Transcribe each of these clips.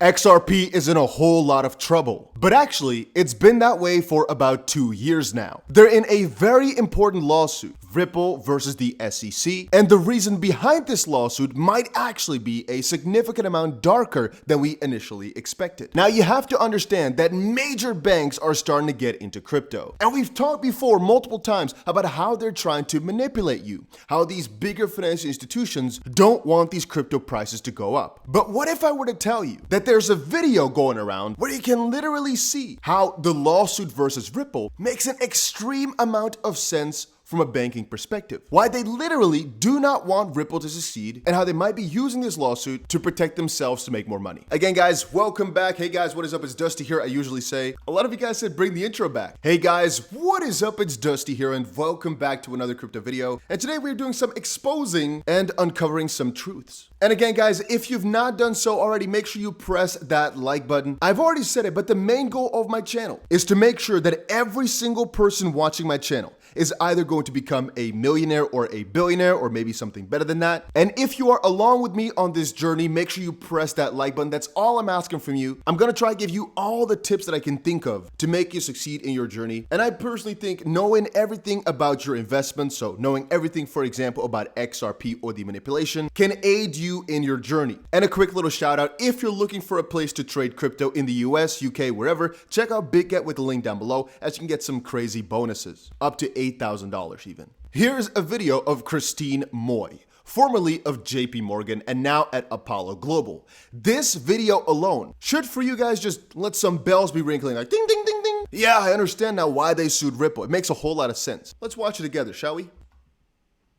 XRP is in a whole lot of trouble. But actually, it's been that way for about 2 years now. They're in a very important lawsuit, Ripple versus the SEC, and the reason behind this lawsuit might actually be a significant amount darker than we initially expected. Now, you have to understand that major banks are starting to get into crypto. And we've talked before multiple times about how they're trying to manipulate you, how these bigger financial institutions don't want these crypto prices to go up. But what if I were to tell you that there's a video going around where you can literally see how the lawsuit versus Ripple makes an extreme amount of sense from a banking perspective. Why they literally do not want Ripple to succeed and how they might be using this lawsuit to protect themselves to make more money. Again, guys, welcome back. Hey guys, what is up? It's Dusty here. I usually say, a lot of you guys said bring the intro back. Hey guys, what is up? It's Dusty here and welcome back to another crypto video. And today we're doing some exposing and uncovering some truths. And again, guys, if you've not done so already, make sure you press that like button. I've already said it, but the main goal of my channel is to make sure that every single person watching my channel is either going to become a millionaire or a billionaire or maybe something better than that. And if you are along with me on this journey, make sure you press that like button. That's all I'm asking from you. I'm gonna try to give you all the tips that I can think of to make you succeed in your journey. And I personally think knowing everything about your investments, so knowing everything, for example, about XRP or the manipulation, can aid you in your journey. And a quick little shout out, if you're looking for a place to trade crypto in the US, UK, wherever, check out BitGet with the link down below as you can get some crazy bonuses, up to $8,000 even. Here's a video of Christine Moy, formerly of JP Morgan and now at Apollo Global. This video alone should for you guys just let some bells be ringing like ding, ding, ding, ding. Yeah, I understand now why they sued Ripple. It makes a whole lot of sense. Let's watch it together, shall we?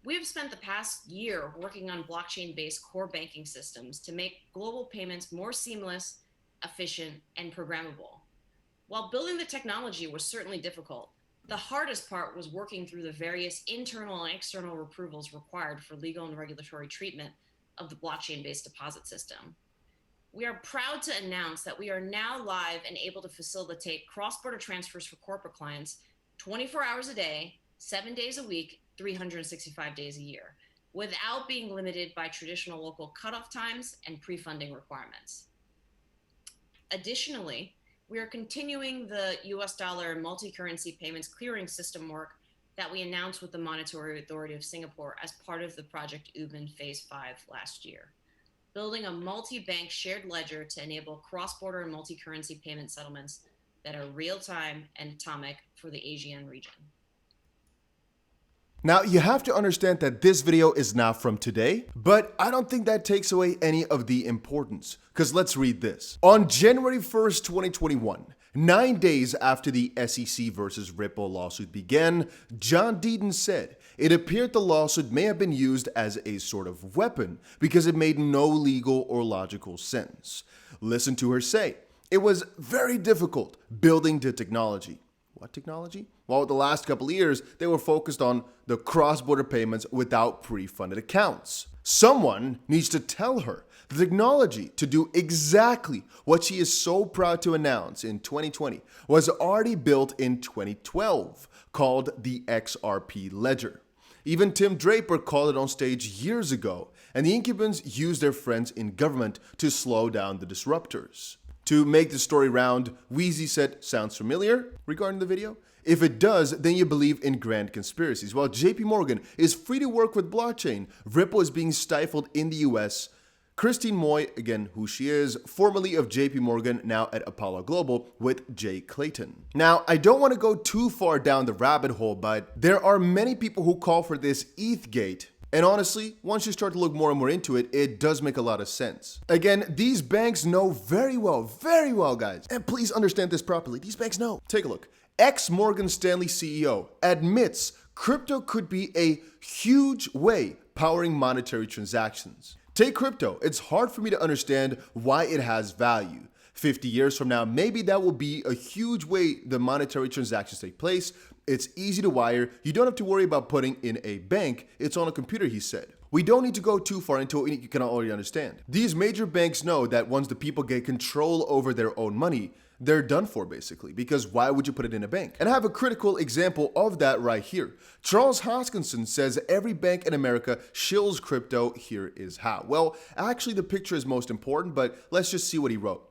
We have spent the past year working on blockchain-based core banking systems to make global payments more seamless, efficient, and programmable. While building the technology was certainly difficult, the hardest part was working through the various internal and external approvals required for legal and regulatory treatment of the blockchain-based deposit system. We are proud to announce that we are now live and able to facilitate cross-border transfers for corporate clients 24 hours a day, 7 days a week, 365 days a year, without being limited by traditional local cutoff times and pre-funding requirements. Additionally, we are continuing the US dollar multi-currency payments clearing system work that we announced with the Monetary Authority of Singapore as part of the Project Ubin Phase 5 last year, building a multi-bank shared ledger to enable cross-border and multi-currency payment settlements that are real-time and atomic for the ASEAN region. Now, you have to understand that this video is not from today, but I don't think that takes away any of the importance, because let's read this. On January 1st, 2021, 9 days after the SEC versus Ripple lawsuit began, John Deaton said it appeared the lawsuit may have been used as a sort of weapon because it made no legal or logical sense. Listen to her say, it was very difficult building the technology. What technology? Well, the last couple of years, they were focused on the cross-border payments without pre-funded accounts. Someone needs to tell her the technology to do exactly what she is so proud to announce in 2020 was already built in 2012, called the XRP ledger. Even Tim Draper called it on stage years ago, and the incumbents used their friends in government to slow down the disruptors. To make the story round, Wheezy said, sounds familiar regarding the video? If it does, then you believe in grand conspiracies. While JP Morgan is free to work with blockchain, Ripple is being stifled in the US. Christine Moy, again, who she is, formerly of JP Morgan, now at Apollo Global with Jay Clayton. Now, I don't want to go too far down the rabbit hole, but there are many people who call for this ETHgate. And honestly, once you start to look more and more into it, it does make a lot of sense. Again, these banks know very well, guys. And please understand this properly. These banks know. Take a look. Ex-Morgan Stanley CEO admits crypto could be a huge way powering monetary transactions. Take crypto. It's hard for me to understand why it has value. 50 years from now, maybe that will be a huge way the monetary transactions take place. It's easy to wire. You don't have to worry about putting in a bank. It's on a computer, he said. We don't need to go too far into it. You can already understand. These major banks know that once the people get control over their own money, they're done for basically, because why would you put it in a bank? And I have a critical example of that right here. Charles Hoskinson says every bank in America shills crypto. Here is how. Well, actually the picture is most important, but let's just see what he wrote.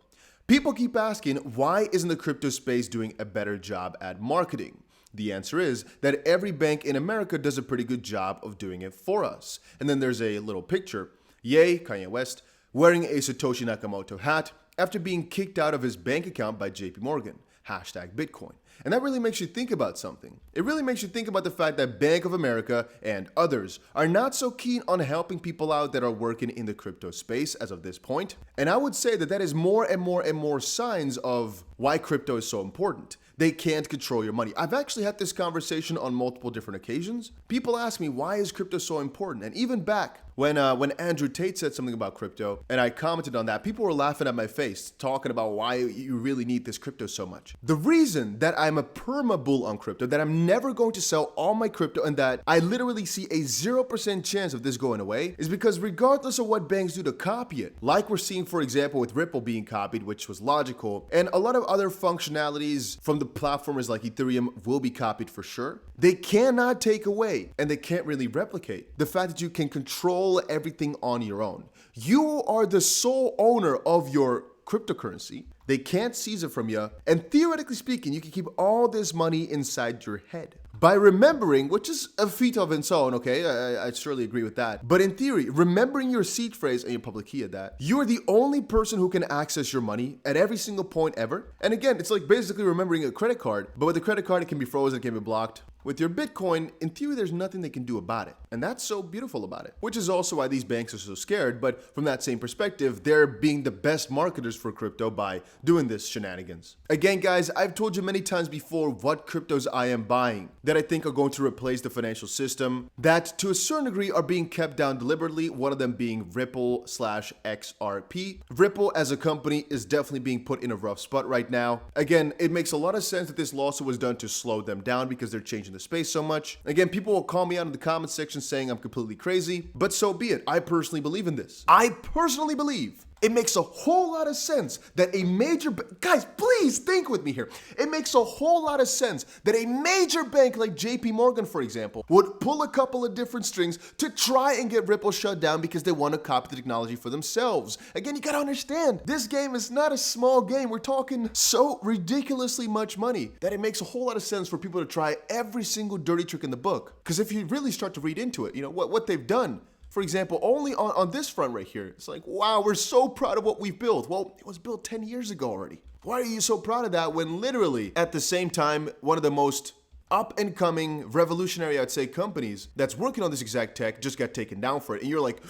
People keep asking, why isn't the crypto space doing a better job at marketing? The answer is that every bank in America does a pretty good job of doing it for us. And then there's a little picture. Ye, Kanye West, wearing a Satoshi Nakamoto hat after being kicked out of his bank account by JP Morgan. Hashtag Bitcoin. And that really makes you think about something. It really makes you think about the fact that Bank of America and others are not so keen on helping people out that are working in the crypto space as of this point. And I would say that that is more and more and more signs of why crypto is so important. They can't control your money. I've actually had this conversation on multiple different occasions. People ask me, why is crypto so important? And even back when Andrew Tate said something about crypto and I commented on that, people were laughing at my face, talking about why you really need this crypto so much. The reason that I'm a perma bull on crypto, that I'm never going to sell all my crypto and that I literally see a 0% chance of this going away is because regardless of what banks do to copy it, like we're seeing, for example, with Ripple being copied, which was logical, and a lot of other functionalities from the platformers like Ethereum will be copied for sure, they cannot take away and they can't really replicate the fact that you can control everything on your own. You are the sole owner of your cryptocurrency. They can't seize it from you. And theoretically speaking, you can keep all this money inside your head. By remembering, which is a feat of its own, okay, I surely agree with that. But in theory, remembering your seed phrase and your public key at that, you are the only person who can access your money at every single point ever. And again, it's like basically remembering a credit card, but with a credit card, it can be frozen, it can be blocked. With your Bitcoin, in theory, there's nothing they can do about it. And that's so beautiful about it, which is also why these banks are so scared. But from that same perspective, they're being the best marketers for crypto by doing this shenanigans. Again, guys, I've told you many times before what cryptos I am buying that I think are going to replace the financial system, that to a certain degree are being kept down deliberately, one of them being Ripple/XRP. Ripple as a company is definitely being put in a rough spot right now. Again, it makes a lot of sense that this lawsuit was done to slow them down because they're changing the space so much. Again, people will call me out in the comment section saying I'm completely crazy, but so be it. I personally believe in this. I personally believe it makes a whole lot of sense that a major guys, please think with me here. It makes a whole lot of sense that a major bank like JP Morgan, for example, would pull a couple of different strings to try and get Ripple shut down because they want to copy the technology for themselves. Again, you gotta understand, this game is not a small game. We're talking so ridiculously much money that it makes a whole lot of sense for people to try every single dirty trick in the book. Because if you really start to read into it, you know, what they've done. For example, only on this front right here, it's like, wow, we're so proud of what we've built. Well, it was built 10 years ago already. Why are you so proud of that when literally at the same time, one of the most up and coming revolutionary, I'd say, companies that's working on this exact tech just got taken down for it. And you're like,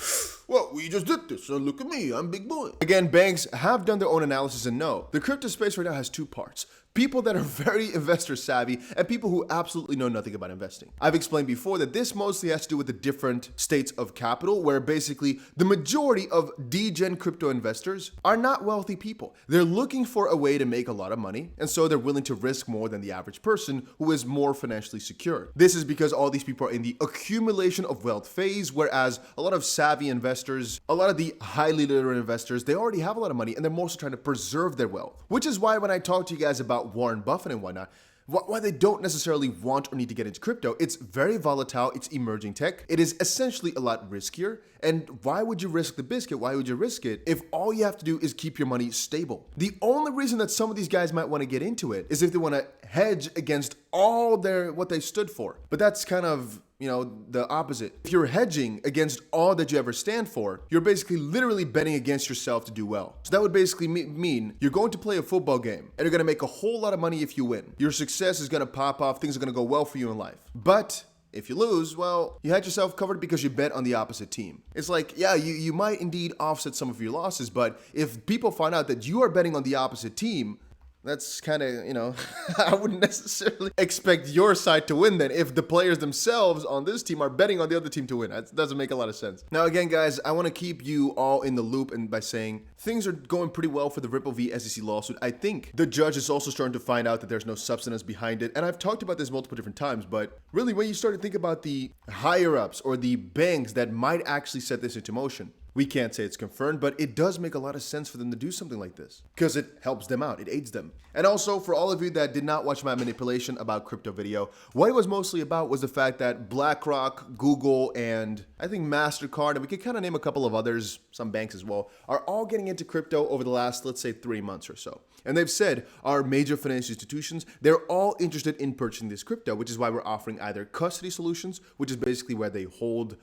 well, we just did this. So look at me, I'm big boy. Again, banks have done their own analysis and know the crypto space right now has two parts. People that are very investor savvy and people who absolutely know nothing about investing. I've explained before that this mostly has to do with the different states of capital where basically the majority of degen crypto investors are not wealthy people. They're looking for a way to make a lot of money and so they're willing to risk more than the average person who is more financially secure. This is because all these people are in the accumulation of wealth phase, whereas a lot of savvy investors, a lot of the highly literate investors, they already have a lot of money and they're mostly trying to preserve their wealth. Which is why when I talk to you guys about Warren Buffett and whatnot, why they don't necessarily want or need to get into crypto. It's very volatile, it's emerging tech. It is essentially a lot riskier. And why would you risk the biscuit? Why would you risk it if all you have to do is keep your money stable? The only reason that some of these guys might want to get into it is if they want to hedge against all what they stood for. But that's kind of, you know, the opposite. If you're hedging against all that you ever stand for, you're basically literally betting against yourself to do well. So that would basically mean you're going to play a football game and you're going to make a whole lot of money if you win. Your success is going to pop off. Things are going to go well for you in life. But if you lose, well, you had yourself covered because you bet on the opposite team. It's like, yeah, you might indeed offset some of your losses, but if people find out that you are betting on the opposite team, that's kind of, you know, I wouldn't necessarily expect your side to win then if the players themselves on this team are betting on the other team to win. That doesn't make a lot of sense. Now, again, guys, I want to keep you all in the loop and by saying things are going pretty well for the Ripple v. SEC lawsuit. I think the judge is also starting to find out that there's no substance behind it. And I've talked about this multiple different times, but really when you start to think about the higher ups or the banks that might actually set this into motion, We can't say it's confirmed, but it does make a lot of sense for them to do something like this because it helps them out, it aids them. And also, for all of you that did not watch my manipulation about crypto video, what it was mostly about was the fact that BlackRock, Google, and I think MasterCard, and we could kind of name a couple of others, some banks as well, are all getting into crypto over the last, let's say, 3 months or so. And they've said our major financial institutions, they're all interested in purchasing this crypto, which is why we're offering either custody solutions, which is basically where they hold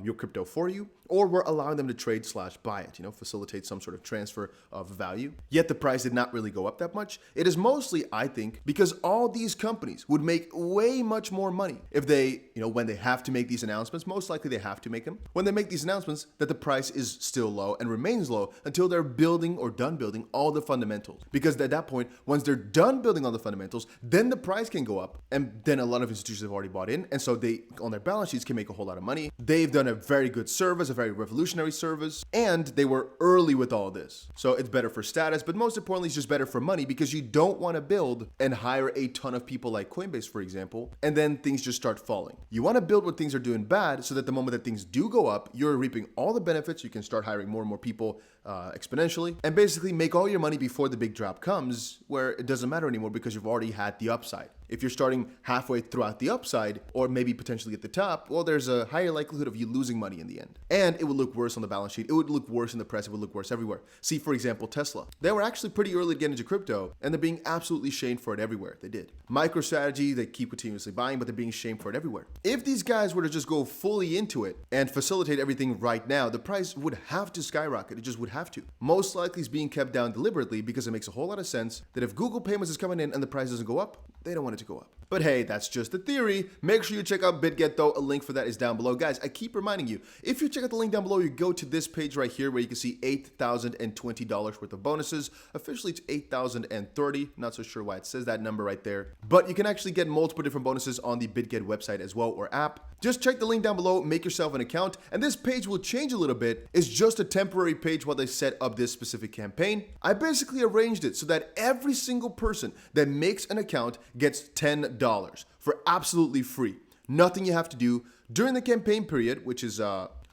your crypto for you, or we're allowing them to trade / buy it, facilitate some sort of transfer of value. Yet the price did not really go up that much. It is mostly, I think, because all these companies would make way much more money if they, when they have to make these announcements, most likely they have to make them, when they make these announcements that the price is still low and remains low until they're building or done building all the fundamentals. Because at that point, once they're done building all the fundamentals, then the price can go up, and then a lot of institutions have already bought in, and so they, on their balance sheets, can make a whole lot of money. They've done a very good service, a very revolutionary service, and they were early with all this. So it's better for status, but most importantly, it's just better for money because you don't want to build and hire a ton of people like Coinbase, for example, and then things just start falling. You want to build when things are doing bad so that the moment that things do go up, you're reaping all the benefits. You can start hiring more and more people exponentially and basically make all your money before the big drop comes, where it doesn't matter anymore because you've already had the upside. If you're starting halfway throughout the upside, or maybe potentially at the top, well, there's a higher likelihood of you losing money in the end. And it would look worse on the balance sheet. It would look worse in the press. It would look worse everywhere. See, for example, Tesla. They were actually pretty early to get into crypto, and they're being absolutely shamed for it everywhere. They did. MicroStrategy, they keep continuously buying, but they're being shamed for it everywhere. If these guys were to just go fully into it and facilitate everything right now, the price would have to skyrocket. It just would have to. Most likely it's being kept down deliberately because it makes a whole lot of sense that if Google Payments is coming in and the price doesn't go up, they don't want it to go up. But hey, that's just a theory. Make sure you check out BitGet though. A link for that is down below. Guys, I keep reminding you, if you check out the link down below, you go to this page right here where you can see $8,020 worth of bonuses. Officially, it's $8,030. Not so sure why it says that number right there. But you can actually get multiple different bonuses on the BitGet website as well, or app. Just check the link down below, make yourself an account, and this page will change a little bit. It's just a temporary page while they set up this specific campaign. I basically arranged it so that every single person that makes an account gets $10 for absolutely free. Nothing you have to do during the campaign period, which is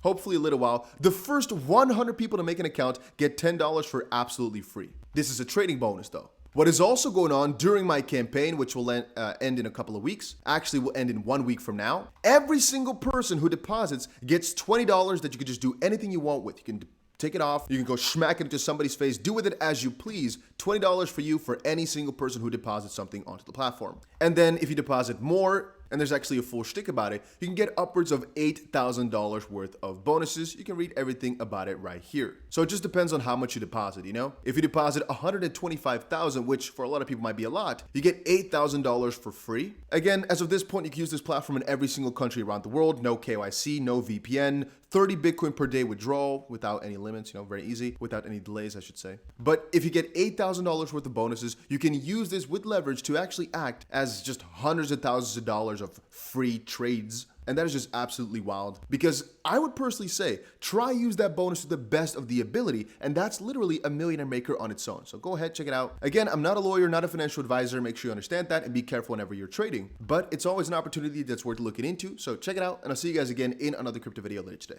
hopefully a little while. The first 100 people to make an account get $10 for absolutely free. This is a trading bonus though. What is also going on during my campaign, which will end in a couple of weeks, actually will end in 1 week from now, every single person who deposits gets $20 that you can just do anything you want with. You can take it off, you can go smack it into somebody's face, do with it as you please. $20 for you for any single person who deposits something onto the platform. And then if you deposit more, and there's actually a full shtick about it, you can get upwards of $8,000 worth of bonuses. You can read everything about it right here. So it just depends on how much you deposit, If you deposit $125,000, which for a lot of people might be a lot, you get $8,000 for free. Again, as of this point, you can use this platform in every single country around the world. No KYC, no VPN, 30 Bitcoin per day withdrawal without any limits, very easy, without any delays, I should say. But if you get $8,000 worth of bonuses, you can use this with leverage to actually act as just hundreds of thousands of dollars of free trades. And that is just absolutely wild, because I would personally say, try use that bonus to the best of the ability. And that's literally a millionaire maker on its own. So go ahead, check it out. Again, I'm not a lawyer, not a financial advisor. Make sure you understand that and be careful whenever you're trading. But it's always an opportunity that's worth looking into. So check it out, and I'll see you guys again in another crypto video later today.